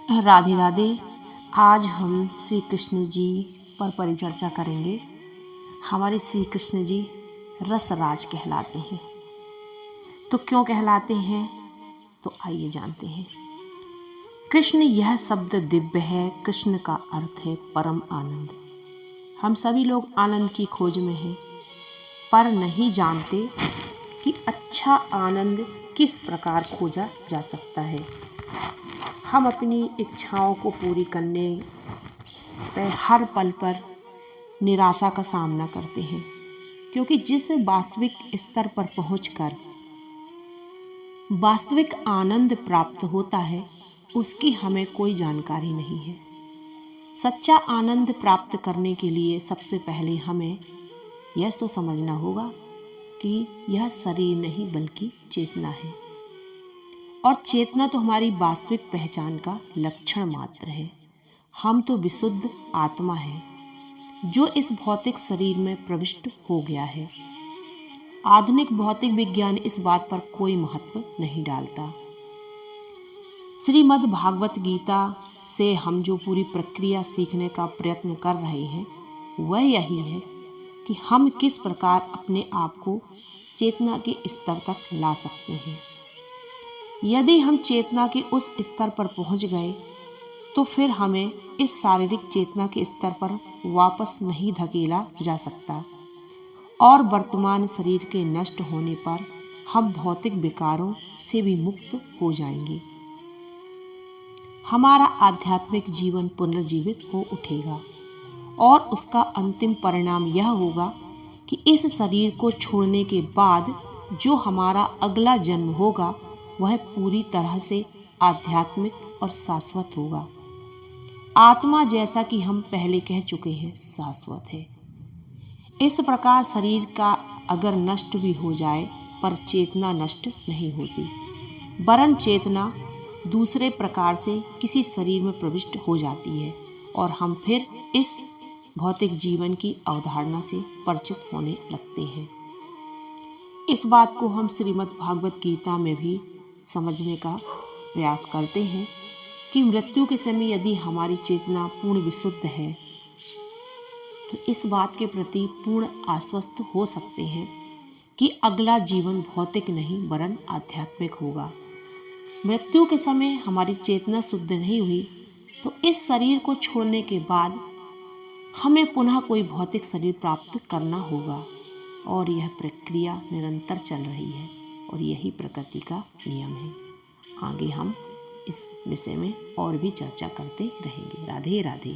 राधे राधे। आज हम श्री कृष्ण जी पर परिचर्चा करेंगे। हमारे श्री कृष्ण जी रसराज कहलाते हैं। तो क्यों कहलाते हैं, तो आइए जानते हैं। कृष्ण यह शब्द दिव्य है। कृष्ण का अर्थ है परम आनंद। हम सभी लोग आनंद की खोज में हैं, पर नहीं जानते कि अच्छा आनंद किस प्रकार खोजा जा सकता है। हम अपनी इच्छाओं को पूरी करने पर हर पल पर निराशा का सामना करते हैं, क्योंकि जिस वास्तविक स्तर पर पहुंचकर वास्तविक आनंद प्राप्त होता है, उसकी हमें कोई जानकारी नहीं है। सच्चा आनंद प्राप्त करने के लिए सबसे पहले हमें यह तो समझना होगा कि यह शरीर नहीं बल्कि चेतना है, और चेतना तो हमारी वास्तविक पहचान का लक्षण मात्र है। हम तो विशुद्ध आत्मा है जो इस भौतिक शरीर में प्रविष्ट हो गया है। आधुनिक भौतिक विज्ञान इस बात पर कोई महत्व नहीं डालता। श्रीमद् भागवत गीता से हम जो पूरी प्रक्रिया सीखने का प्रयत्न कर रहे हैं, वह यही है कि हम किस प्रकार अपने आप को चेतना के स्तर तक ला सकते हैं। यदि हम चेतना के उस स्तर पर पहुंच गए, तो फिर हमें इस शारीरिक चेतना के स्तर पर वापस नहीं धकेला जा सकता, और वर्तमान शरीर के नष्ट होने पर हम भौतिक विकारों से भी मुक्त हो जाएंगे। हमारा आध्यात्मिक जीवन पुनर्जीवित हो उठेगा, और उसका अंतिम परिणाम यह होगा कि इस शरीर को छोड़ने के बाद जो हमारा अगला जन्म होगा, वह पूरी तरह से आध्यात्मिक और शाश्वत होगा। आत्मा, जैसा कि हम पहले कह चुके हैं, शाश्वत है। इस प्रकार शरीर का अगर नष्ट भी हो जाए, पर चेतना नष्ट नहीं होती, वरन चेतना दूसरे प्रकार से किसी शरीर में प्रविष्ट हो जाती है, और हम फिर इस भौतिक जीवन की अवधारणा से परिचित होने लगते हैं। इस बात को हम श्रीमद् भागवत गीता में भी समझने का प्रयास करते हैं कि मृत्यु के समय यदि हमारी चेतना पूर्ण विशुद्ध है, तो इस बात के प्रति पूर्ण आश्वस्त हो सकते हैं कि अगला जीवन भौतिक नहीं वरन आध्यात्मिक होगा। मृत्यु के समय हमारी चेतना शुद्ध नहीं हुई, तो इस शरीर को छोड़ने के बाद हमें पुनः कोई भौतिक शरीर प्राप्त करना होगा, और यह प्रक्रिया निरंतर चल रही है, और यही प्रकृति का नियम है। आगे हम इस विषय में और भी चर्चा करते रहेंगे। राधे राधे।